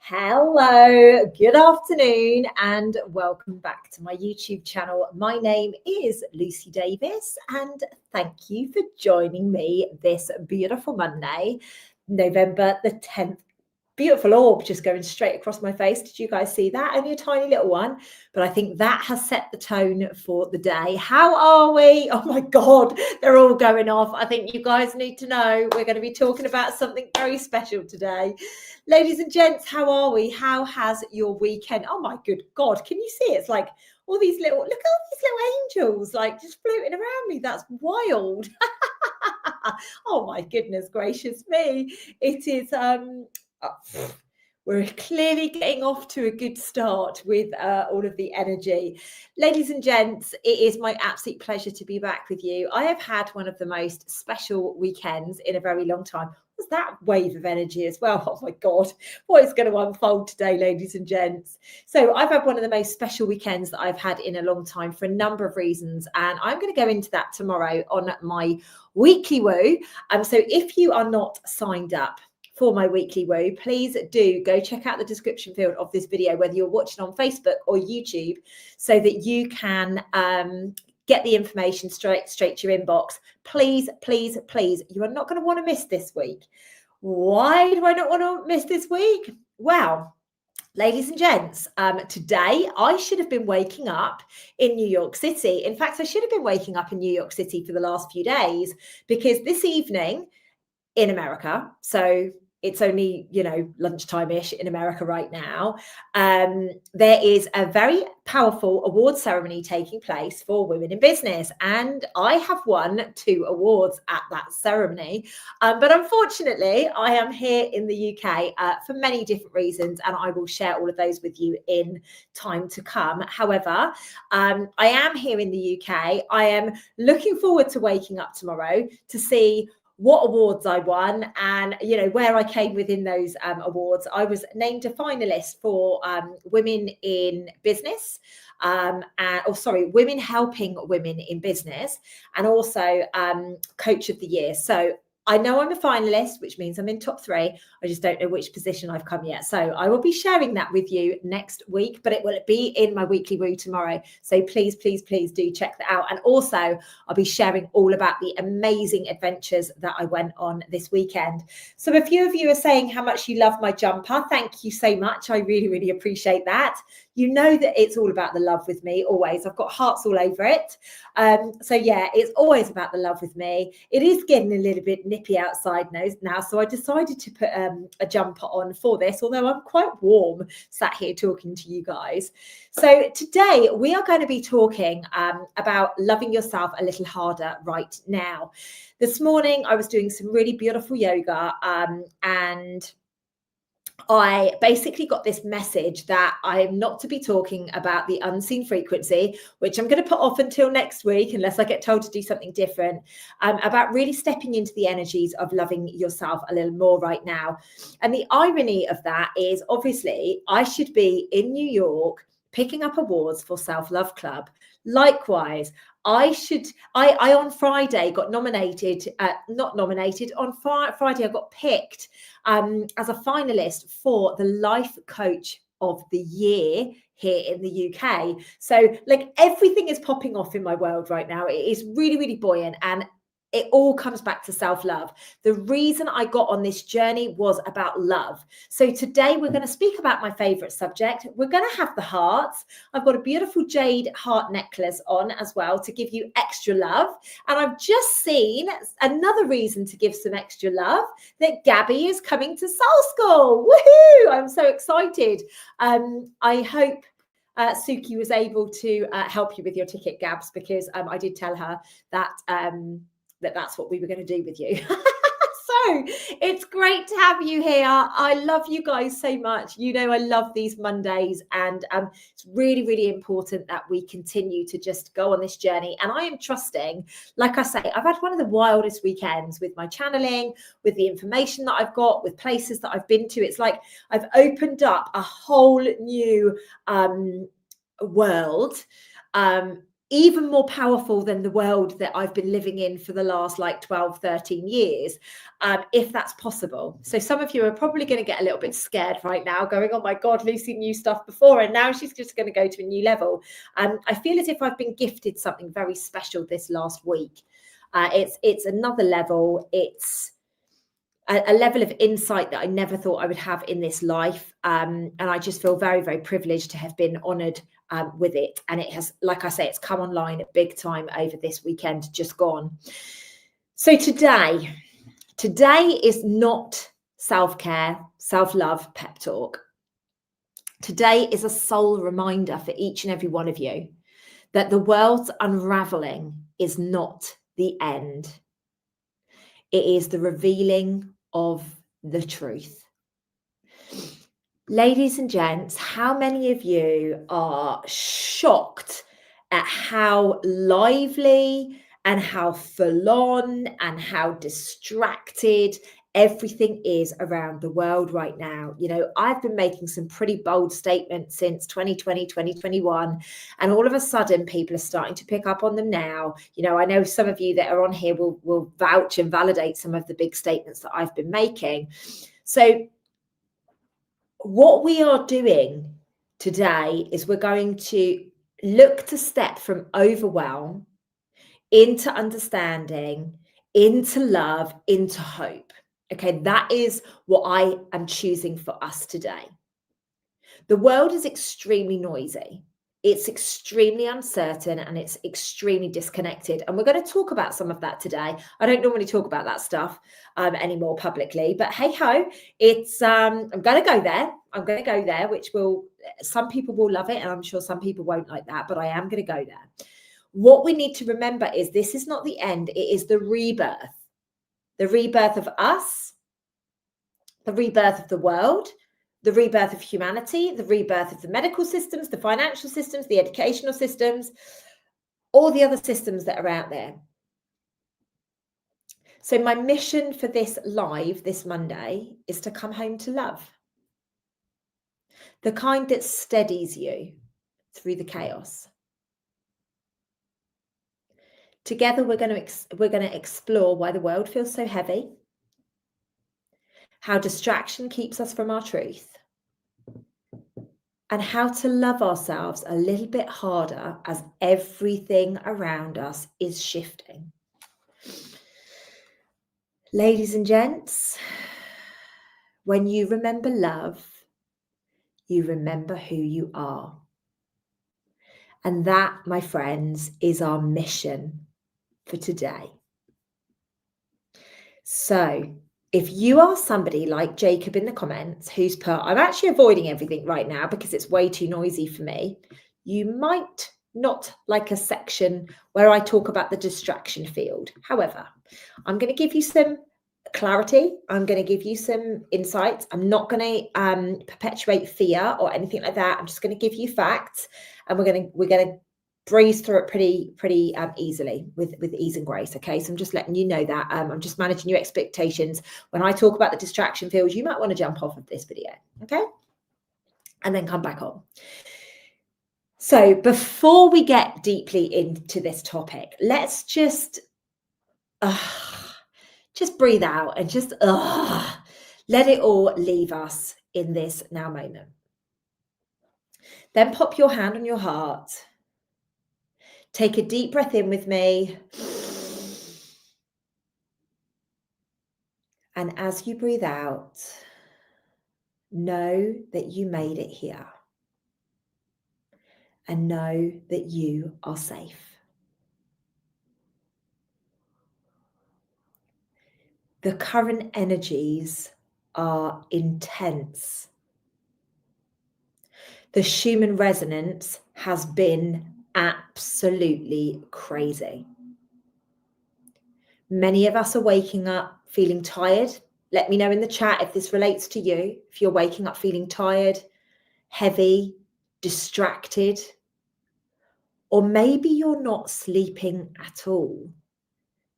Hello, good afternoon, and welcome back to my YouTube channel. My name is Lucy Davis, and thank you for joining me this beautiful Monday, November the 10th. Beautiful orb just going straight across my face. Did you guys see that? Only a tiny little one, but I think that has set the tone for the day. How are we? Oh my God, they're all going off. I think you guys need to know we're going to be talking about something very special today. Ladies and gents, how are we? How has your weekend? Oh my good God, can you see? It's like all these little, look at all these little angels like just floating around me. That's wild. Oh my goodness gracious me. It is we're clearly getting off to a good start with all of the energy. Ladies and gents, it is my absolute pleasure to be back with you. I have had one of the most special weekends in a very long time. Was that wave of energy as well? Oh my God, what is going to unfold today, ladies and gents? So I've had one of the most special weekends that I've had in a long time for a number of reasons, and I'm going to go into that tomorrow on my weekly woo. So if you are not signed up for my weekly woo, please do go check out the description field of this video, whether you're watching on Facebook or YouTube, so that you can get the information straight to your inbox. Please, please, please, you are not going to want to miss this week. Why do I not want to miss this week? Well, ladies and gents, today I should have been waking up in New York City. In fact, I should have been waking up in New York City for the last few days, because this evening in America, so it's only, lunchtime-ish in America right now, there is a very powerful award ceremony taking place for women in business. And I have won 2 awards at that ceremony. But unfortunately, I am here in the UK for many different reasons, and I will share all of those with you in time to come. However, I am here in the UK. I am looking forward to waking up tomorrow to see what awards I won and, where I came within those awards. I was named a finalist for Women in Business, Women Helping Women in Business, and also Coach of the Year. So I know I'm a finalist, which means I'm in top 3. I just don't know which position I've come yet. So I will be sharing that with you next week, but it will be in my weekly woo tomorrow. So please, please, please do check that out. And also I'll be sharing all about the amazing adventures that I went on this weekend. So a few of you are saying how much you love my jumper. Thank you so much. I really, really appreciate that. You know that it's all about the love with me, always. I've got hearts all over it. So yeah, it's always about the love with me. It is getting a little bit nippy outside now, so I decided to put a jumper on for this, although I'm quite warm sat here talking to you guys. So today we are going to be talking about loving yourself a little harder right now. This morning I was doing some really beautiful yoga, and I basically got this message that I am not to be talking about the unseen frequency, which I'm going to put off until next week, unless I get told to do something different, about really stepping into the energies of loving yourself a little more right now. And the irony of that is, obviously, I should be in New York picking up awards for Self-Love Club. Likewise, I on Friday got nominated, on Friday I got picked as a finalist for the Life Coach of the Year here in the UK. So like everything is popping off in my world right now. It is really, really buoyant, and it all comes back to self-love. The reason I got on this journey was about love. So today we're going to speak about my favorite subject. We're going to have the hearts. I've got a beautiful jade heart necklace on as well to give you extra love. And I've just seen another reason to give some extra love, that Gabby is coming to Soul School. Woohoo! I'm so excited. I hope Suki was able to help you with your ticket, Gabs, because I did tell her that that's what we were going to do with you. So it's great to have you here. I love you guys so much. I love these Mondays, and it's really, really important that we continue to just go on this journey. And I am trusting, like I say, I've had one of the wildest weekends with my channeling, with the information that I've got, with places that I've been to. It's like I've opened up a whole new world even more powerful than the world that I've been living in for the last like 12, 13 years, if that's possible. So some of you are probably going to get a little bit scared right now, going, oh my God, Lucy knew stuff before, and now she's just going to go to a new level. I feel as if I've been gifted something very special this last week. It's another level. It's a level of insight that I never thought I would have in this life. And I just feel very, very privileged to have been honoured with it. And it has, like I say, it's come online big time over this weekend just gone. So today is not self-care, self-love, pep talk. Today is a soul reminder for each and every one of you that the world's unraveling is not the end. It is the revealing of the truth. Ladies and gents, how many of you are shocked at how lively and how full on and how distracted everything is around the world right now? You know, I've been making some pretty bold statements since 2020, 2021, and all of a sudden people are starting to pick up on them now. You know, I know some of you that are on here will vouch and validate some of the big statements that I've been making. So what we are doing today is we're going to look to step from overwhelm into understanding, into love, into hope. Okay, that is what I am choosing for us today. The world is extremely noisy. It's extremely uncertain and it's extremely disconnected. And we're going to talk about some of that today. I don't normally talk about that stuff anymore publicly, but hey ho, it's I'm going to go there. I'm going to go there, which some people will love it. And I'm sure some people won't like that, but I am going to go there. What we need to remember is this is not the end. It is the rebirth of us, the rebirth of the world, the rebirth of humanity, the rebirth of the medical systems, the financial systems, the educational systems, all the other systems that are out there. So my mission for this live this Monday is to come home to love. The kind that steadies you through the chaos. Together we're going to explore why the world feels so heavy, how distraction keeps us from our truth, and how to love ourselves a little bit harder as everything around us is shifting. Ladies and gents, when you remember love, you remember who you are. And that, my friends, is our mission for today. So if you are somebody like Jacob in the comments who's put, I'm actually avoiding everything right now because it's way too noisy for me, you might not like a section where I talk about the distraction field. However, I'm going to give you some clarity. I'm going to give you some insights. I'm not going to perpetuate fear or anything like that. I'm just going to give you facts, and we're going to breeze through it pretty easily with ease and grace. Okay, so I'm just letting you know that I'm just managing your expectations. When I talk about the distraction field, you might want to jump off of this video, okay, and then come back on. So before we get deeply into this topic, let's just breathe out and just let it all leave us in this now moment. Then pop your hand on your heart. Take a deep breath in with me. And as you breathe out, know that you made it here. And know that you are safe. The current energies are intense. The Schumann resonance has been absolutely crazy. Many of us are waking up feeling tired. Let me know in the chat if this relates to you. If you're waking up feeling tired, heavy, distracted, or maybe you're not sleeping at all.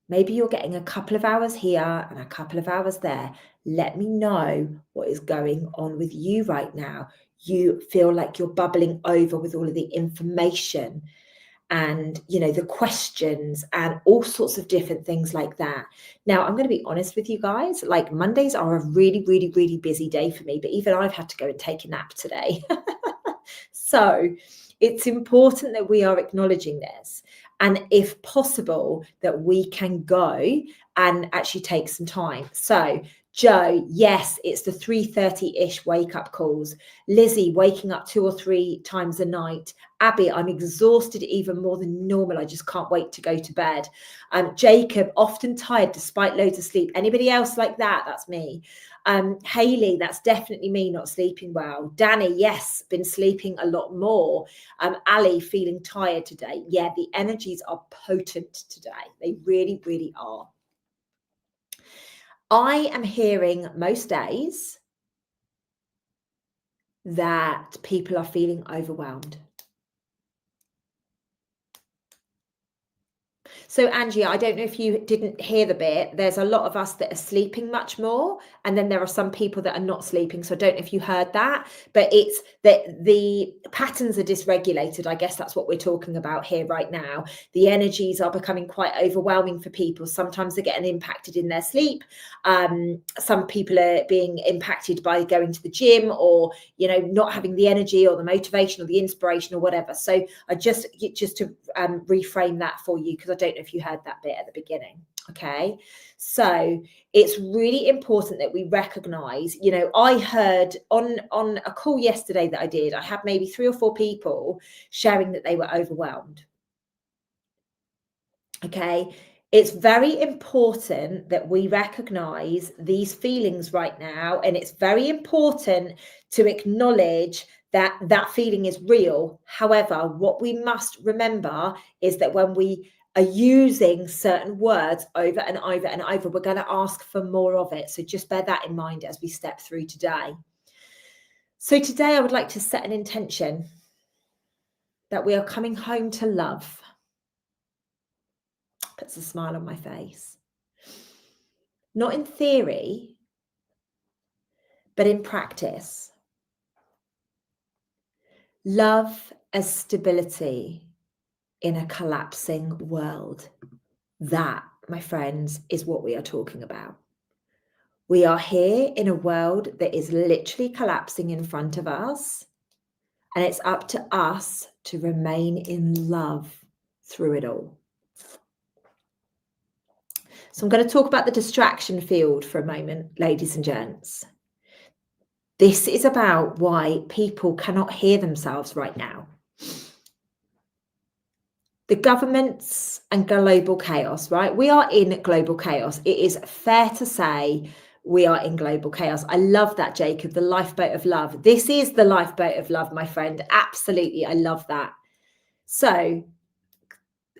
Maybe you're getting a couple of hours here and a couple of hours there. Let me know what is going on with you right now. You feel like you're bubbling over with all of the information and, you know, the questions and all sorts of different things like that. Now, I'm going to be honest with you guys, like Mondays are a really, really, really busy day for me, but even I've had to go and take a nap today. So it's important that we are acknowledging this. And if possible, that we can go and actually take some time. So Joe, yes, it's the 3:30-ish wake-up calls. Lizzie, waking up 2 or 3 times a night. Abby, I'm exhausted even more than normal. I just can't wait to go to bed. Jacob, often tired despite loads of sleep. Anybody else like that? That's me. Hayley, that's definitely me, not sleeping well. Danny, yes, been sleeping a lot more. Ali, feeling tired today. Yeah, the energies are potent today. They really, really are. I am hearing most days that people are feeling overwhelmed. So Angie, I don't know if you didn't hear the bit, there's a lot of us that are sleeping much more, and then there are some people that are not sleeping. So I don't know if you heard that, but it's that the patterns are dysregulated. I guess that's what we're talking about here right now. The energies are becoming quite overwhelming for people. Sometimes they're getting impacted in their sleep. Some people are being impacted by going to the gym, or, you know, not having the energy or the motivation or the inspiration or whatever. So I just to reframe that for you, because I don't know if you heard that bit at the beginning. Okay, so it's really important that we recognize, you know, I heard on a call yesterday that I had maybe 3 or 4 people sharing that they were overwhelmed. Okay, it's very important that we recognize these feelings right now, and it's very important to acknowledge that that feeling is real. However, what we must remember is that when we are using certain words over and over and over, we're going to ask for more of it. So just bear that in mind as we step through today. So today I would like to set an intention that we are coming home to love. Puts a smile on my face. Not in theory, but in practice. Love as stability in a collapsing world. That, my friends, is what we are talking about. We are here in a world that is literally collapsing in front of us, and it's up to us to remain in love through it all. So I'm going to talk about the distraction field for a moment, ladies and gents. This is about why people cannot hear themselves right now. The governments and global chaos, right? We are in global chaos. It is fair to say we are in global chaos. I love that, Jacob, the lifeboat of love. This is the lifeboat of love, my friend. Absolutely. I love that. So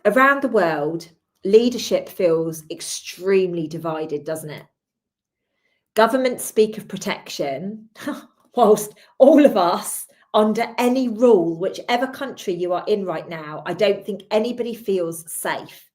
around the world, leadership feels extremely divided, doesn't it? Governments speak of protection, whilst all of us, under any rule, whichever country you are in right now, I don't think anybody feels safe.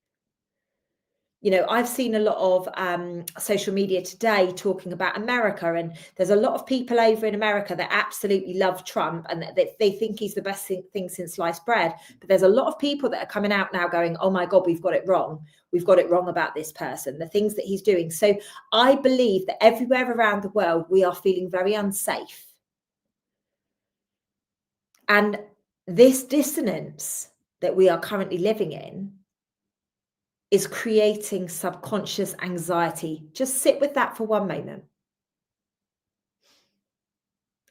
You know, I've seen a lot of social media today talking about America, and there's a lot of people over in America that absolutely love Trump and that they think he's the best thing since sliced bread. But there's a lot of people that are coming out now going, oh my God, we've got it wrong. We've got it wrong about this person, the things that he's doing. So I believe that everywhere around the world, we are feeling very unsafe. And this dissonance that we are currently living in is creating subconscious anxiety. Just sit with that for one moment.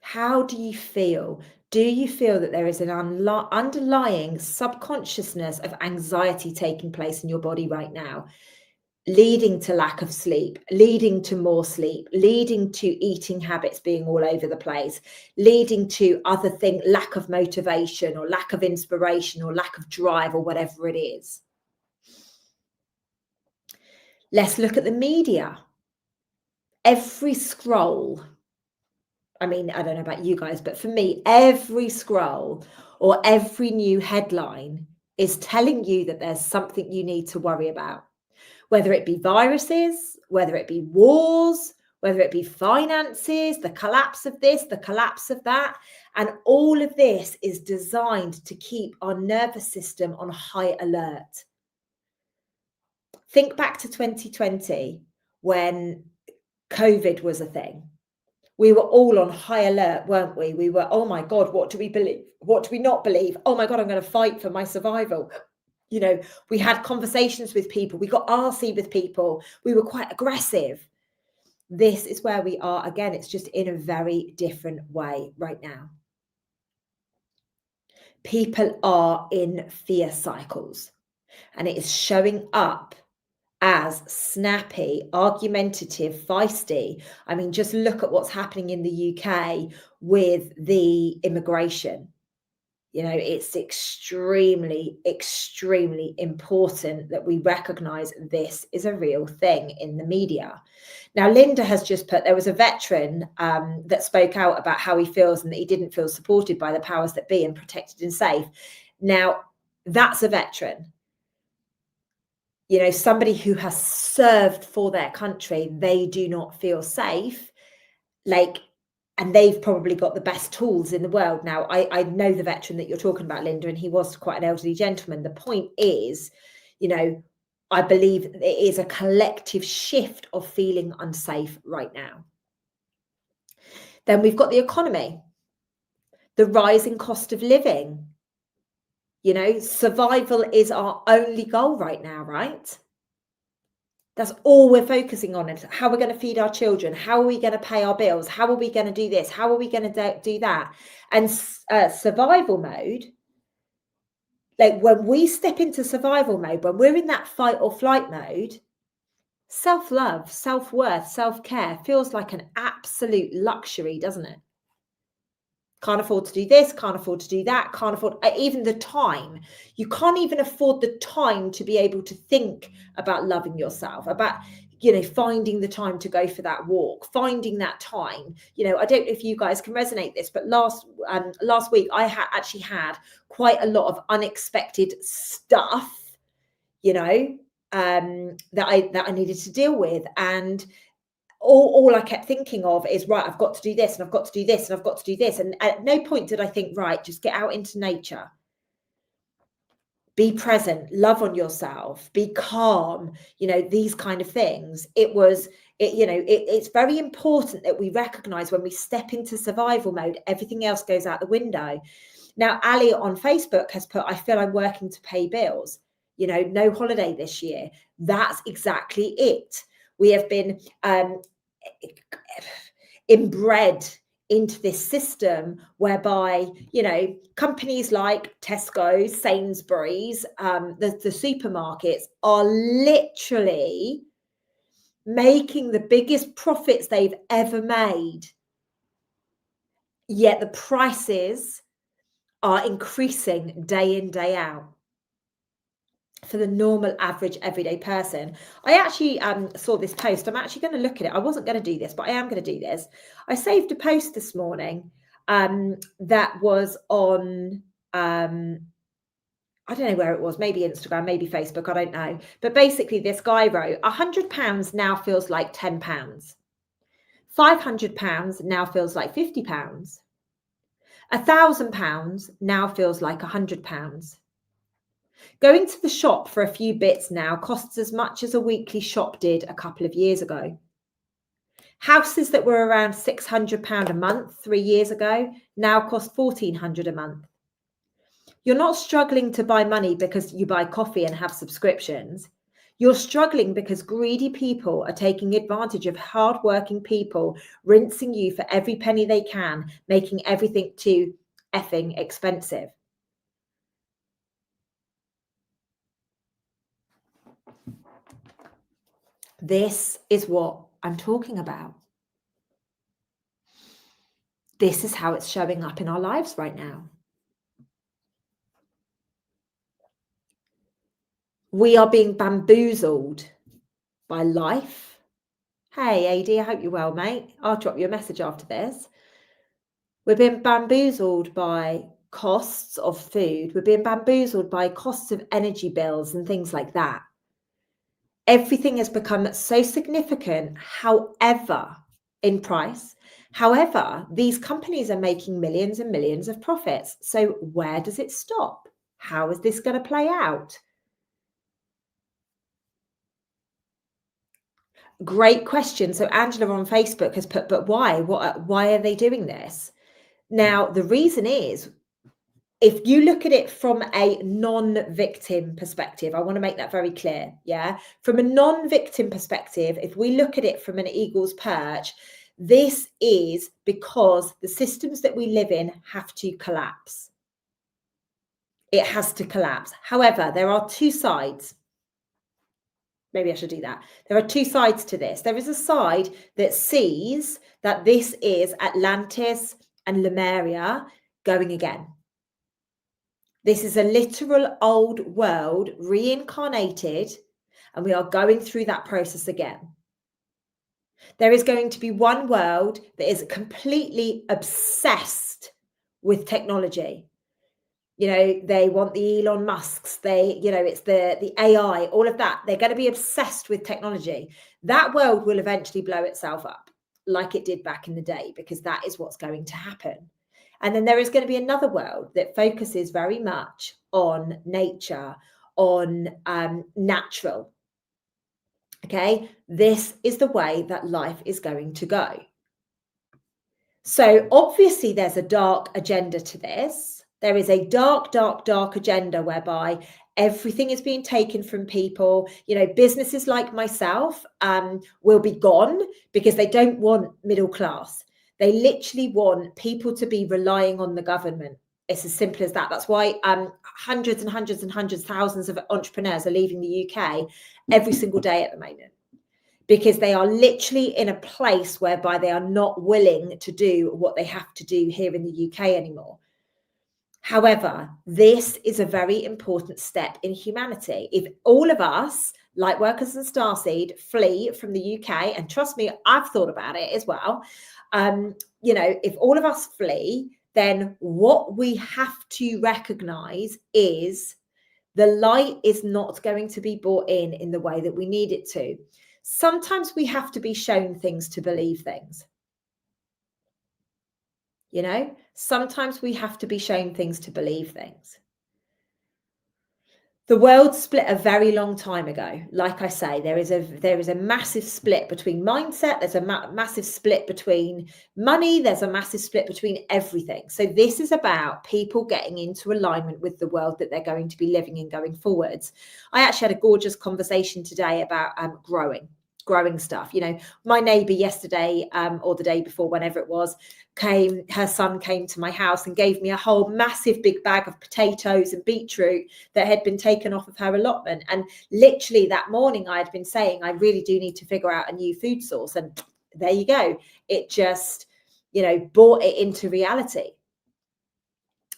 How do you feel? Do you feel that there is an underlying subconsciousness of anxiety taking place in your body right now, leading to lack of sleep, leading to more sleep, leading to eating habits being all over the place, leading to other things, lack of motivation or lack of inspiration or lack of drive or whatever it is? Let's look at the media. Every scroll, I mean, I don't know about you guys, but for me, every scroll or every new headline is telling you that there's something you need to worry about, whether it be viruses, whether it be wars, whether it be finances, the collapse of this, the collapse of that. And all of this is designed to keep our nervous system on high alert. Think back to 2020 when COVID was a thing. We were all on high alert, weren't we? We were, oh my God, what do we believe? What do we not believe? Oh my God, I'm going to fight for my survival. You know, we had conversations with people. We got arsey with people. We were quite aggressive. This is where we are again. It's just in a very different way right now. People are in fear cycles, and it is showing up as snappy, argumentative, feisty. I mean, just look at what's happening in the UK with the immigration. You know, it's extremely, extremely important that we recognize this is a real thing in the media. Now, Linda has just put, there was a veteran that spoke out about how he feels and that he didn't feel supported by the powers that be and protected and safe. Now, that's a veteran. You know, somebody who has served for their country, they do not feel safe, like, and they've probably got the best tools in the world. Now, I know the veteran that you're talking about, Linda, and he was quite an elderly gentleman. The point is, you know, I believe it is a collective shift of feeling unsafe right now. Then we've got the economy, the rising cost of living. You know, survival is our only goal right now, right? That's all we're focusing on, is how we're going to feed our children, how are we going to pay our bills, how are we going to do this, how are we going to do that. And survival mode, like when we step into survival mode, when we're in that fight or flight mode, self-love, self-worth, self-care feels like an absolute luxury, doesn't it? Can't afford to do this, can't afford to do that, can't afford even the time. You can't even afford the time to be able to think about loving yourself, about, you know, finding the time to go for that walk, finding that time. You know, I don't know if you guys can resonate this, but last week I actually had quite a lot of unexpected stuff, you know, that I needed to deal with. And all I kept thinking of is, right, I've got to do this and I've got to do this and I've got to do this. And at no point did I think, right, just get out into nature, be present, love on yourself, be calm, you know, these kind of things. It's very important that we recognize when we step into survival mode, everything else goes out the window. Now, Ali on Facebook has put, I feel I'm working to pay bills, you know, no holiday this year. That's exactly it. We have been inbred into this system whereby, you know, companies like Tesco, Sainsbury's, the supermarkets are literally making the biggest profits they've ever made. Yet the prices are increasing day in, day out for the normal, average, everyday person. I actually saw this post. I'm actually going to look at it. I wasn't going to do this, but I am going to do this. I saved a post this morning that was on, I don't know where it was, maybe Instagram, maybe Facebook, I don't know. But basically this guy wrote, £100 now feels like £10. £500 now feels like £50. £1,000 now feels like £100. Going to the shop for a few bits now costs as much as a weekly shop did a couple of years ago. Houses that were around £600 a month 3 years ago now cost £1,400 a month. You're not struggling to buy money because you buy coffee and have subscriptions. You're struggling because greedy people are taking advantage of hardworking people, rinsing you for every penny they can, making everything too effing expensive. This is what I'm talking about. This is how it's showing up in our lives right now. We are being bamboozled by life. Hey, AD, I hope you're well, mate. I'll drop you a message after this. We're being bamboozled by costs of food. We're being bamboozled by costs of energy bills and things like that. Everything has become so significant. However, in price. However, these companies are making millions and millions of profits. So where does it stop? How is this going to play out? Great question. So Angela on Facebook has put, but why? Why are they doing this? Now, the reason is, if you look at it from a non-victim perspective, I want to make that very clear. Yeah. From a non-victim perspective, if we look at it from an eagle's perch, this is because the systems that we live in have to collapse. It has to collapse. However, there are two sides. Maybe I should do that. There are two sides to this. There is a side that sees that this is Atlantis and Lemuria going again. This is a literal old world reincarnated, and we are going through that process again. There is going to be one world that is completely obsessed with technology. You know, they want the Elon Musks, it's the AI, all of that. They're going to be obsessed with technology. That world will eventually blow itself up like it did back in the day, because that is what's going to happen. And then there is going to be another world that focuses very much on nature, on natural. Okay, this is the way that life is going to go. So obviously there's a dark agenda to this. There is a dark, dark, dark agenda whereby everything is being taken from people. You know, businesses like myself will be gone because they don't want middle class. They literally want people to be relying on the government. It's as simple as that. That's why hundreds and hundreds and hundreds, thousands of entrepreneurs are leaving the UK every single day at the moment, because they are literally in a place whereby they are not willing to do what they have to do here in the UK anymore. However, this is a very important step in humanity. If all of us, light workers and starseed, flee from the UK, and trust me, I've thought about it as well. If all of us flee, then what we have to recognize is the light is not going to be brought in the way that we need it to. Sometimes we have to be shown things to believe things. You know, sometimes we have to be shown things to believe things. The world split a very long time ago. Like I say, there is a massive split between mindset. There's a massive split between money. There's a massive split between everything. So this is about people getting into alignment with the world that they're going to be living in going forwards. I actually had a gorgeous conversation today about growing stuff. You know, my neighbor yesterday or the day before, whenever it was, her son came to my house and gave me a whole massive big bag of potatoes and beetroot that had been taken off of her allotment. And literally that morning I had been saying, I really do need to figure out a new food source. And there you go. It just, brought it into reality.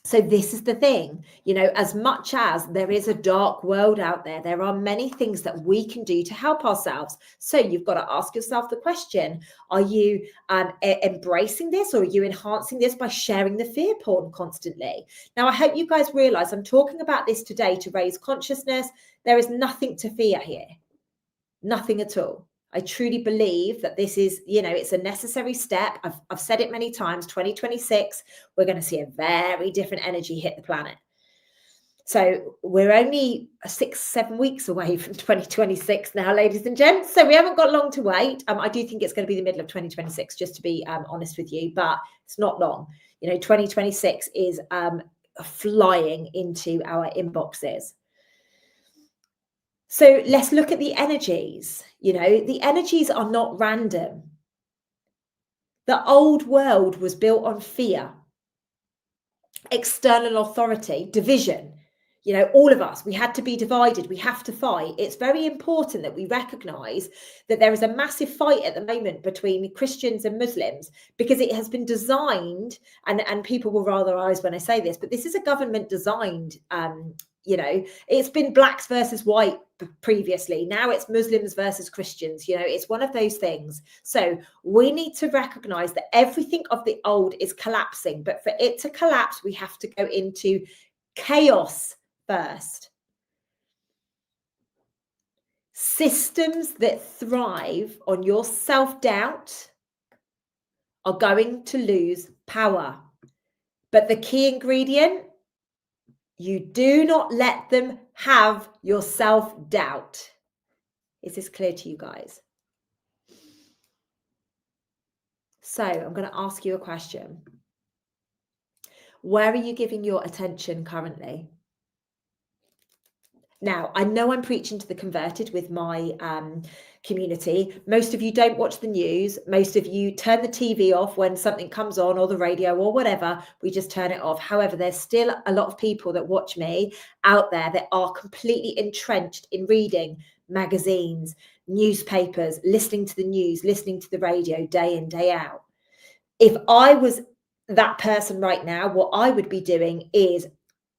So this is the thing, as much as there is a dark world out there, there are many things that we can do to help ourselves. So you've got to ask yourself the question, are you embracing this, or are you enhancing this by sharing the fear porn constantly? Now, I hope you guys realize I'm talking about this today to raise consciousness. There is nothing to fear here, nothing at all. I truly believe that this is, it's a necessary step. I've said it many times, 2026, we're going to see a very different energy hit the planet. So we're only 6-7 weeks away from 2026 now, ladies and gents. So we haven't got long to wait. I do think it's going to be the middle of 2026, just to be honest with you, but it's not long. 2026 is flying into our inboxes. So let's look at the energies. The energies are not random. The old world was built on fear, external authority, division. All of us, we had to be divided. We have to fight. It's very important that we recognize that there is a massive fight at the moment between Christians and Muslims, because it has been designed, and people will roll their eyes when I say this, but this is a government designed, it's been blacks versus white previously. Now it's Muslims versus Christians. It's one of those things. So we need to recognize that everything of the old is collapsing, but for it to collapse, we have to go into chaos first. Systems that thrive on your self-doubt, are going to lose power. But the key ingredient, you do not let them have your self-doubt. Is this clear to you guys? So I'm going to ask you a question. Where are you giving your attention currently? Now, I know I'm preaching to the converted with my community. Most of you don't watch the news. Most of you turn the TV off when something comes on, or the radio or whatever. We just turn it off. However, there's still a lot of people that watch me out there that are completely entrenched in reading magazines, newspapers, listening to the news, listening to the radio day in, day out. If I was that person right now, what I would be doing is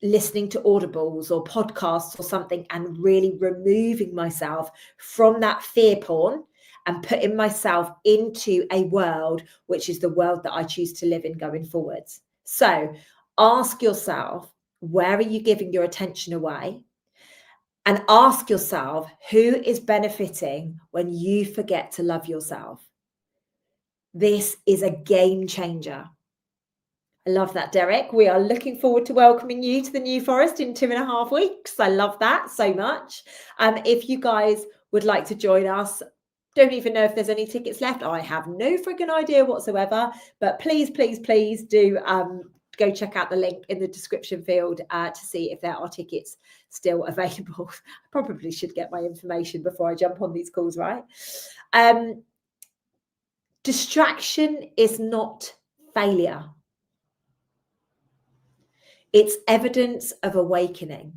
listening to audibles or podcasts or something and really removing myself from that fear porn and putting myself into a world which is the world that I choose to live in going forwards. So ask yourself, where are you giving your attention away? And ask yourself, who is benefiting when you forget to love yourself? This is a game changer. I love that, Derek. We are looking forward to welcoming you to the New Forest in 2.5 weeks. I love that so much. If you guys would like to join us, don't even know if there's any tickets left. I have no freaking idea whatsoever, but please, please, please do go check out the link in the description field to see if there are tickets still available. I probably should get my information before I jump on these calls, right? Distraction is not failure. It's evidence of awakening.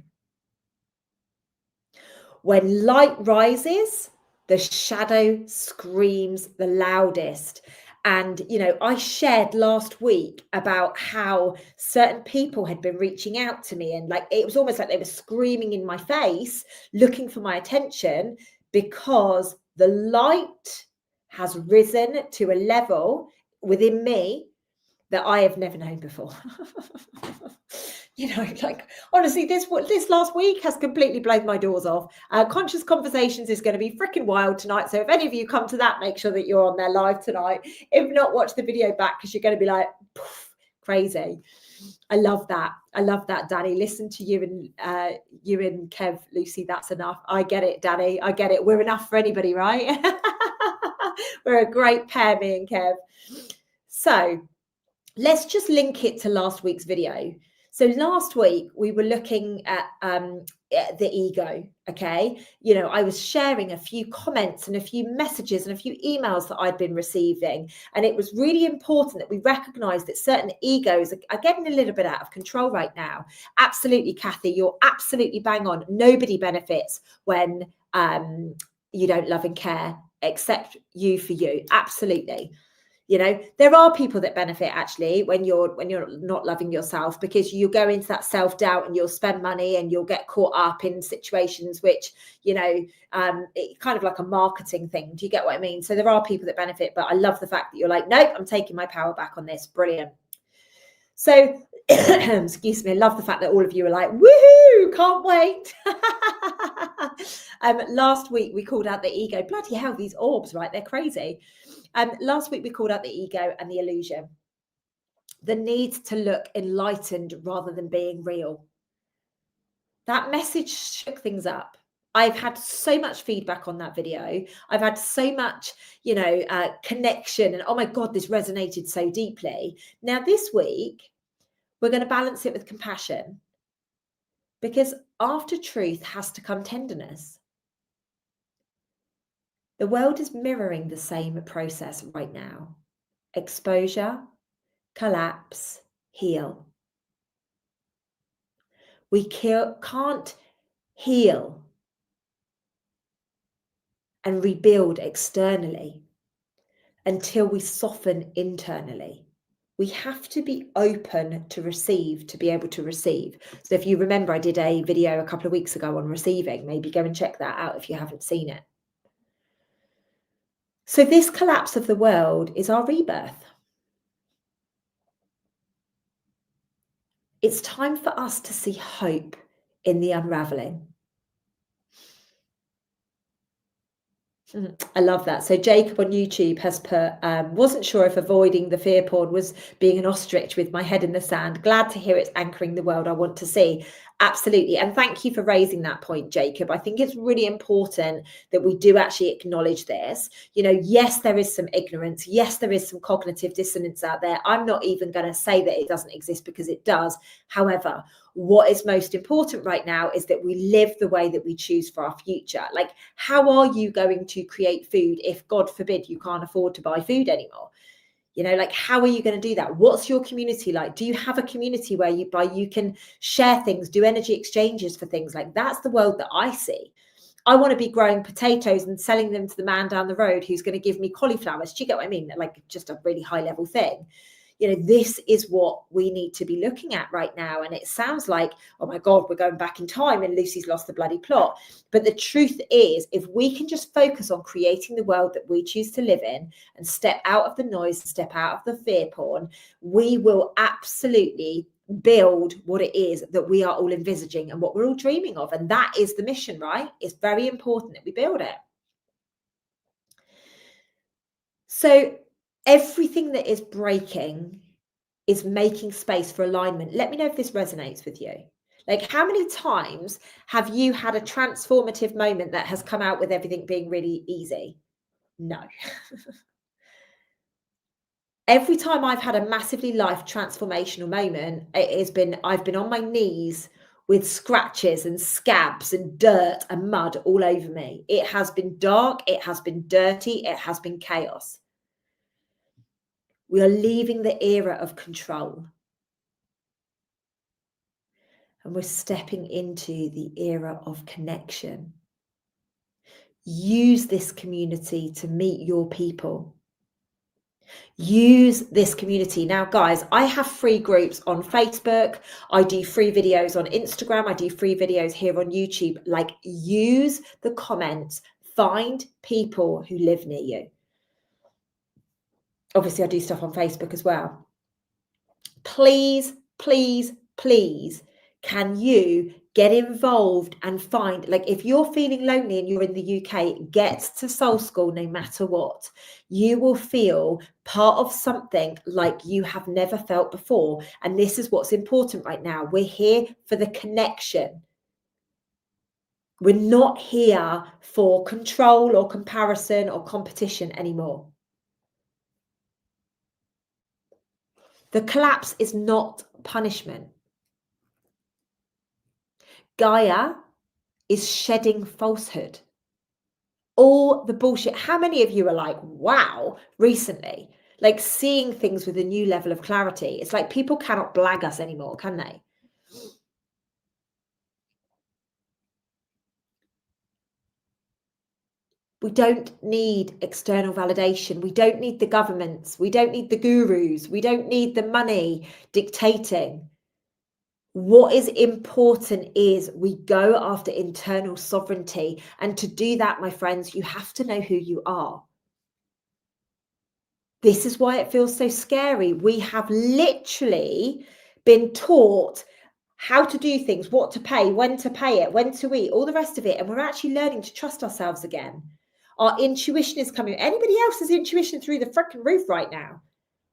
When light rises, the shadow screams the loudest. And, you know, I shared last week about how certain people had been reaching out to me, and like it was almost like they were screaming in my face, looking for my attention, because the light has risen to a level within me that I have never known before. You know, like honestly, this last week has completely blown my doors off. Conscious Conversations is going to be freaking wild tonight. So if any of you come to that, make sure that you're on there live tonight. If not, watch the video back, because you're going to be like, crazy. I love that. I love that, Danny. Listen to you and Kev, Lucy. That's enough. I get it, Danny. I get it. We're enough for anybody, right? We're a great pair, me and Kev. So let's just link it to last week's video. So last week we were looking at the ego, okay? You know, I was sharing a few comments and a few messages and a few emails that I'd been receiving. And it was really important that we recognize that certain egos are getting a little bit out of control right now. Absolutely, Kathy, you're absolutely bang on. Nobody benefits when you don't love and care except you for you. Absolutely. You know, there are people that benefit actually when you're not loving yourself, because you go into that self-doubt and you'll spend money and you'll get caught up in situations which, you know, it's kind of like a marketing thing. Do you get what I mean? So there are people that benefit, but I love the fact that you're like, nope, I'm taking my power back on this. Brilliant. So, excuse me, I love the fact that all of you are like, woohoo, can't wait. Last week we called out the ego. Bloody hell, these orbs, right? They're crazy. Last week we called out the ego and the illusion. The need to look enlightened rather than being real. That message shook things up. I've had so much feedback on that video. I've had so much, you know, connection, and oh my God, this resonated so deeply. Now this week, we're going to balance it with compassion, because after truth has to come tenderness. The world is mirroring the same process right now. Exposure, collapse, heal. We can't heal and rebuild externally until we soften internally. We have to be open to receive to be able to receive. So if you remember, I did a video a couple of weeks ago on receiving. Maybe go and check that out if you haven't seen it. So this collapse of the world is our rebirth. It's time for us to see hope in the unraveling. I love that. So Jacob on YouTube has put, wasn't sure if avoiding the fear porn was being an ostrich with my head in the sand. Glad to hear it's anchoring the world I want to see. Absolutely. And thank you for raising that point, Jacob. I think it's really important that we do actually acknowledge this. You know, yes, there is some ignorance. Yes, there is some cognitive dissonance out there. I'm not even going to say that it doesn't exist, because it does. However, what is most important right now is that we live the way that we choose for our future. Like, how are you going to create food if, God forbid, you can't afford to buy food anymore? You know, like, how are you going to do that? What's your community like? Do you have a community where you can share things, do energy exchanges for things? Like, that's the world that I see. I want to be growing potatoes and selling them to the man down the road who's going to give me cauliflowers. Do you get what I mean? Like, just a really high level thing. You know, this is what we need to be looking at right now. And it sounds like, oh my God, we're going back in time and Lucy's lost the bloody plot. But the truth is, if we can just focus on creating the world that we choose to live in and step out of the noise, step out of the fear porn, we will absolutely build what it is that we are all envisaging and what we're all dreaming of. And that is the mission, right? It's very important that we build it. So everything that is breaking is making space for alignment. Let me know if this resonates with you. Like, how many times have you had a transformative moment that has come out with everything being really easy? No. Every time I've had a massively life transformational moment, I've been on my knees with scratches and scabs and dirt and mud all over me. It has been dark, it has been dirty, it has been chaos. We are leaving the era of control. And we're stepping into the era of connection. Use this community to meet your people. Use this community. Now, guys, I have free groups on Facebook. I do free videos on Instagram. I do free videos here on YouTube. Like, use the comments. Find people who live near you. Obviously, I do stuff on Facebook as well. Please, please, please, can you get involved and find, like, if you're feeling lonely and you're in the UK, get to Soul School no matter what. You will feel part of something like you have never felt before. And this is what's important right now. We're here for the connection. We're not here for control or comparison or competition anymore. The collapse is not punishment. Gaia is shedding falsehood. All the bullshit. How many of you are like, wow, recently, like seeing things with a new level of clarity? It's like people cannot blag us anymore, can they? We don't need external validation. We don't need the governments. We don't need the gurus. We don't need the money dictating. What is important is we go after internal sovereignty. And to do that, my friends, you have to know who you are. This is why it feels so scary. We have literally been taught how to do things, what to pay, when to eat, all the rest of it. And we're actually learning to trust ourselves again. Our intuition is coming. Anybody else's intuition through the freaking roof right now?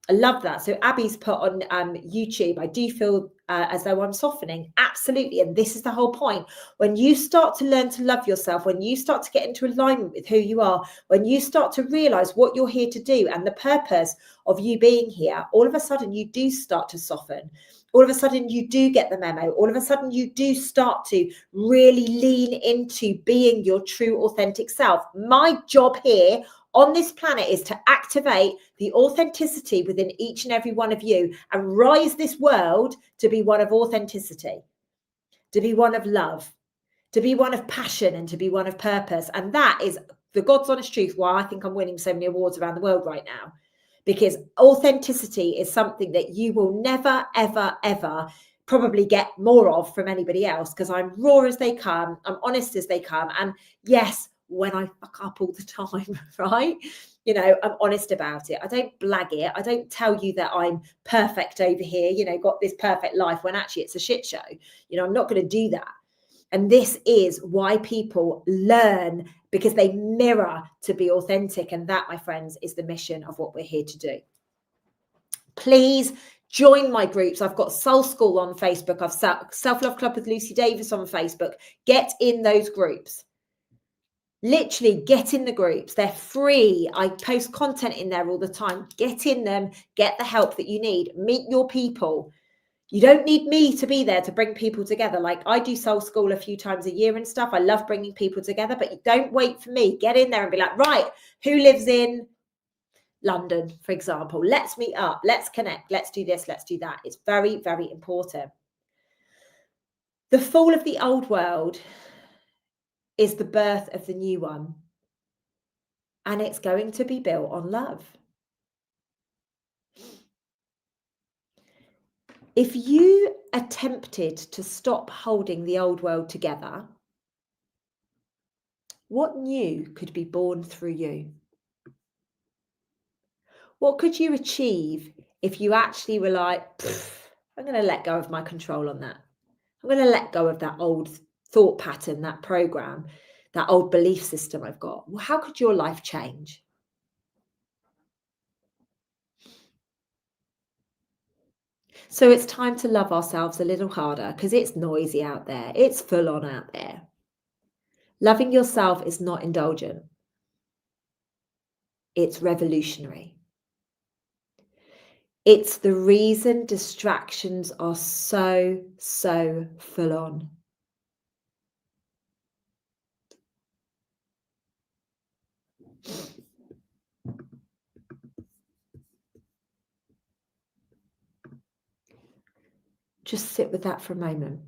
I love that. So Abby's put on YouTube, I do feel as though I'm softening. Absolutely. And this is the whole point. When you start to learn to love yourself, when you start to get into alignment with who you are, when you start to realize what you're here to do and the purpose of you being here, all of a sudden you do start to soften. All of a sudden you do get the memo. All of a sudden you do start to really lean into being your true authentic self. My job here on this planet is to activate the authenticity within each and every one of you and rise this world to be one of authenticity, to be one of love, to be one of passion, and to be one of purpose. And that is the God's honest truth why I think I'm winning so many awards around the world right now, because authenticity is something that you will never, ever, ever probably get more of from anybody else, because I'm raw as they come, I'm honest as they come. And yes, when I fuck up all the time, right? You know, I'm honest about it. I don't blag it. I don't tell you that I'm perfect over here, you know, got this perfect life when actually it's a shit show. You know, I'm not going to do that. And this is why people learn because they mirror to be authentic. And that, my friends, is the mission of what we're here to do. Please join my groups. I've got Soul School on Facebook. I've Self-Love Club with Lucy Davis on Facebook. Get in those groups. Literally get in the groups. They're free. I post content in there all the time. Get in them. Get the help that you need. Meet your people. You don't need me to be there to bring people together. Like, I do Soul School a few times a year and stuff. I love bringing people together, but you don't wait for me. Get in there and be like, right, who lives in London, for example? Let's meet up. Let's connect. Let's do this. Let's do that. It's very, very important. The fall of the old world is the birth of the new one. And it's going to be built on love. If you attempted to stop holding the old world together, what new could be born through you? What could you achieve if you actually were like, I'm going to let go of my control on that. I'm going to let go of that old thought pattern, that program, that old belief system I've got. Well, how could your life change? So it's time to love ourselves a little harder, because it's noisy out there. It's full on out there. Loving yourself is not indulgent. It's revolutionary. It's the reason distractions are so full on. Just sit with that for a moment.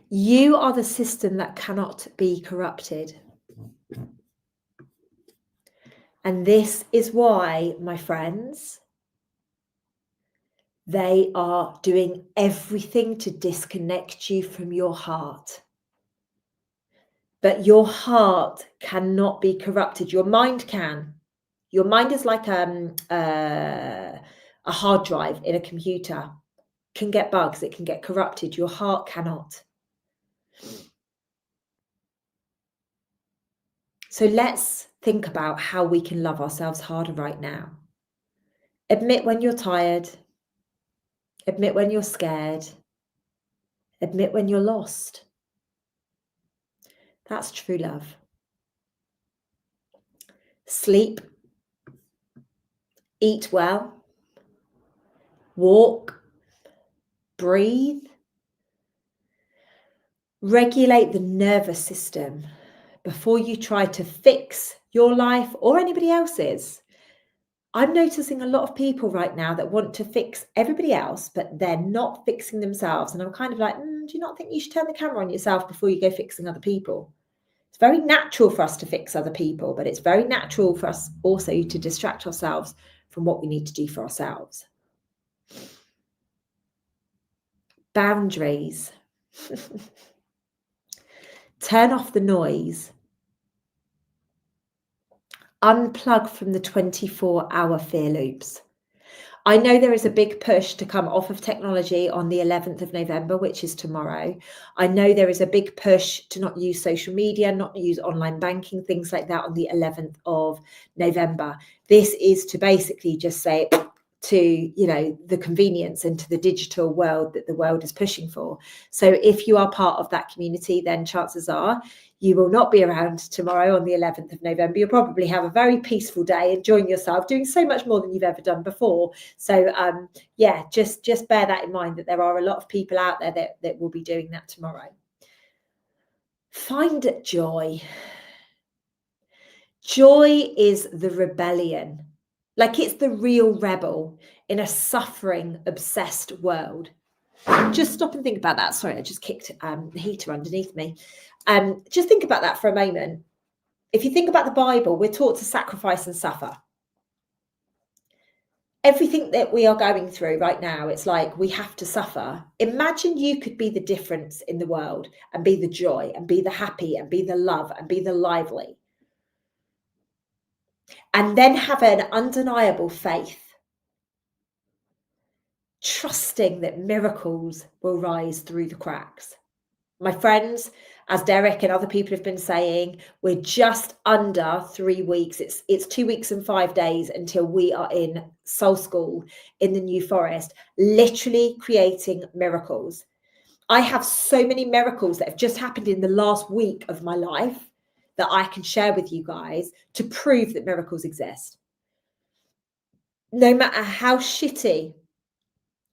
You are the system that cannot be corrupted. And this is why, my friends, they are doing everything to disconnect you from your heart. But your heart cannot be corrupted. Your mind can. Your mind is like a hard drive in a computer. It can get bugs, it can get corrupted. Your heart cannot. So let's think about how we can love ourselves harder right now. Admit when you're tired. Admit when you're scared. Admit when you're lost. That's true love. Sleep. Eat well. Walk. Breathe. Regulate the nervous system before you try to fix your life or anybody else's. I'm noticing a lot of people right now that want to fix everybody else, but they're not fixing themselves. And I'm kind of like, do you not think you should turn the camera on yourself before you go fixing other people? It's very natural for us to fix other people, but it's very natural for us also to distract ourselves from what we need to do for ourselves. Boundaries. Turn off the noise. Unplug from the 24-hour fear loops. I know there is a big push to come off of technology on the 11th of November, which is tomorrow. I know there is a big push to not use social media, not use online banking, things like that on the 11th of November. This is to basically just say to, the convenience and to the digital world that the world is pushing for. So if you are part of that community, then chances are you will not be around tomorrow on the 11th of November. You'll probably have a very peaceful day, enjoying yourself, doing so much more than you've ever done before. So just bear that in mind, that there are a lot of people out there that will be doing that tomorrow. Find joy. Joy is the rebellion. Like, it's the real rebel in a suffering, obsessed world. Just stop and think about that. Sorry, I just kicked the heater underneath me. Just think about that for a moment. If you think about the Bible, we're taught to sacrifice and suffer. Everything that we are going through right now, it's like we have to suffer. Imagine you could be the difference in the world and be the joy and be the happy and be the love and be the lively. And then have an undeniable faith trusting that miracles will rise through the cracks. My friends, as Derek and other people have been saying, we're just under 3 weeks. It's 2 weeks and 5 days until we are in Soul School in the New Forest, literally creating miracles. I have so many miracles that have just happened in the last week of my life that I can share with you guys to prove that miracles exist. No matter how shitty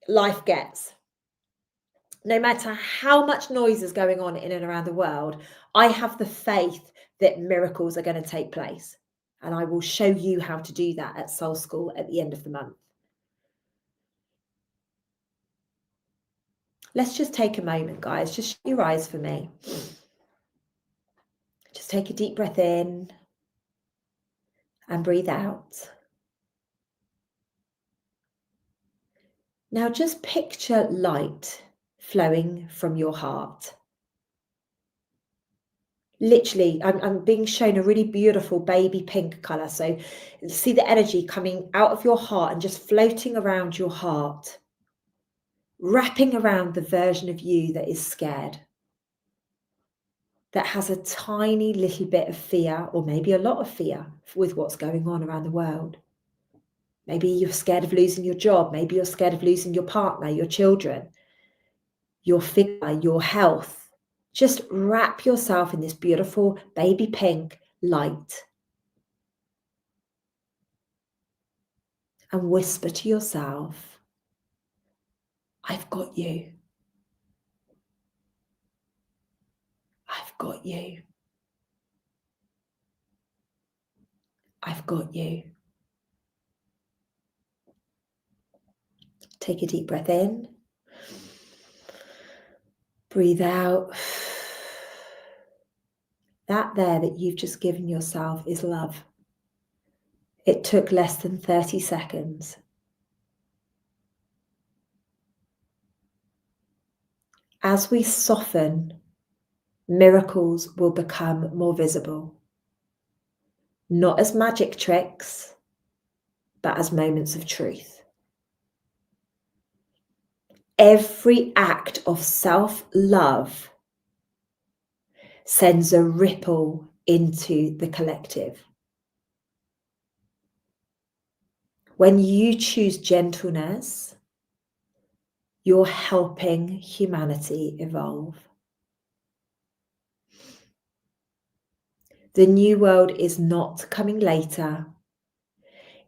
life gets, no matter how much noise is going on in and around the world, I have the faith that miracles are going to take place. And I will show you how to do that at Soul School at the end of the month. Let's just take a moment, guys. Just shut your eyes for me. Just take a deep breath in and breathe out. Now just picture light flowing from your heart. Literally, I'm being shown a really beautiful baby pink colour. So see the energy coming out of your heart and just floating around your heart, wrapping around the version of you that is scared, that has a tiny little bit of fear, or maybe a lot of fear with what's going on around the world. Maybe you're scared of losing your job. Maybe you're scared of losing your partner, your children, your figure, your health. Just wrap yourself in this beautiful baby pink light and whisper to yourself, I've got you. I've got you. I've got you. Take a deep breath in. Breathe out. That there that you've just given yourself is love. It took less than 30 seconds. As we soften, miracles will become more visible. Not as magic tricks, but as moments of truth. Every act of self-love sends a ripple into the collective. When you choose gentleness, you're helping humanity evolve. The new world is not coming later.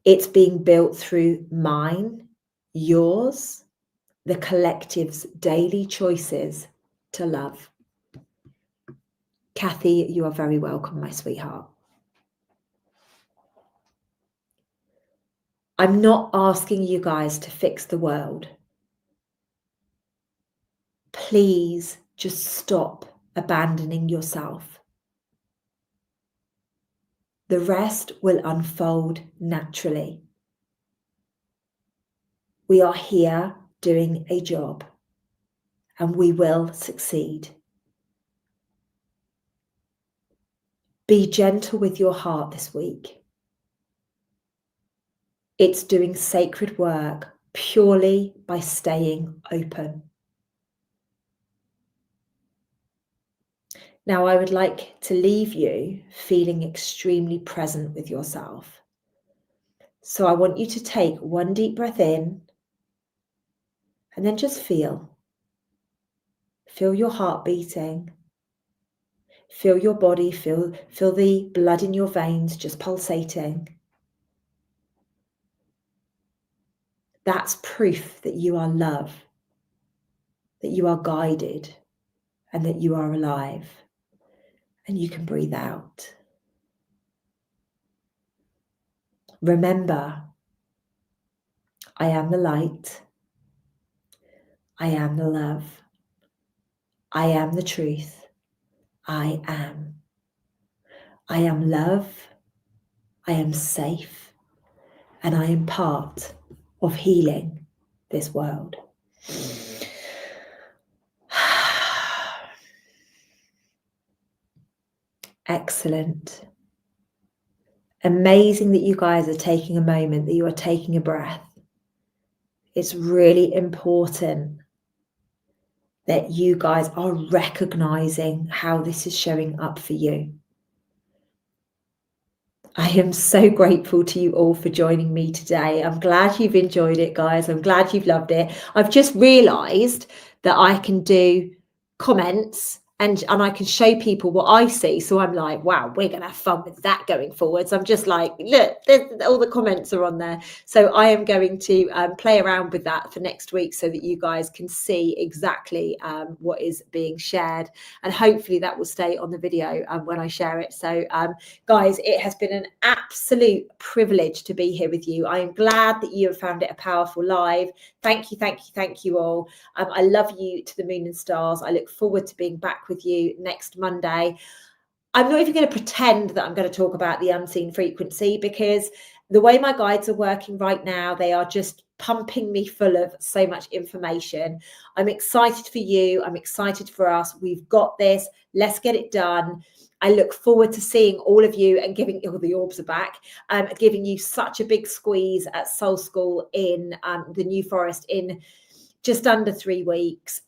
It's being built through mine, yours, the collective's daily choices to love. Kathy, you are very welcome, my sweetheart. I'm not asking you guys to fix the world. Please just stop abandoning yourself. The rest will unfold naturally. We are here doing a job, and we will succeed. Be gentle with your heart this week. It's doing sacred work purely by staying open. Now, I would like to leave you feeling extremely present with yourself. So I want you to take one deep breath in and then just feel. Feel your heart beating. Feel your body, feel the blood in your veins just pulsating. That's proof that you are love, that you are guided, and that you are alive. And you can breathe out. Remember, I am the light. I am the love. I am the truth. I am. I am love. I am safe. And I am part of healing this world. Excellent. Amazing that you guys are taking a moment, that you are taking a breath. it's really important that you guys are recognizing how this is showing up for you. I am so grateful to you all for joining me today. I'm glad you've enjoyed it, guys. I'm glad you've loved it. I've just realized that I can do comments and I can show people what I see. So I'm like, wow, we're going to have fun with that going forwards. I'm just like, look, all the comments are on there. So I am going to play around with that for next week so that you guys can see exactly what is being shared. And hopefully that will stay on the video when I share it. So guys, it has been an absolute privilege to be here with you. I am glad that you have found it a powerful live. Thank you, thank you, thank you all. I love you to the moon and stars. I look forward to being back with you next Monday. I'm not even going to pretend that I'm going to talk about the unseen frequency, because the way my guides are working right now, they are just pumping me full of so much information. I'm excited for you. I'm excited for us. We've got this. Let's get it done. I look forward to seeing all of you and giving all the orbs are back, giving you such a big squeeze at Soul School in the New Forest in just under 3 weeks.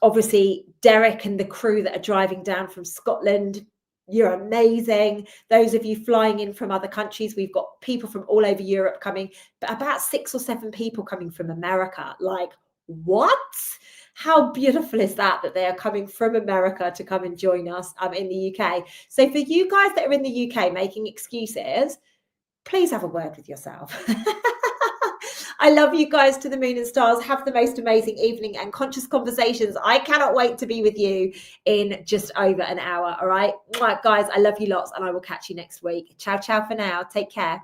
Obviously, Derek and the crew that are driving down from Scotland, you're amazing. Those of you flying in from other countries, we've got people from all over Europe coming, but about 6 or 7 people coming from America. Like, what? How beautiful is that they are coming from America to come and join us in the UK. So for you guys that are in the UK making excuses, please have a word with yourself. I love you guys to the moon and stars. Have the most amazing evening and conscious conversations. I cannot wait to be with you in just over an hour. All right, guys, I love you lots and I will catch you next week. Ciao, ciao for now. Take care.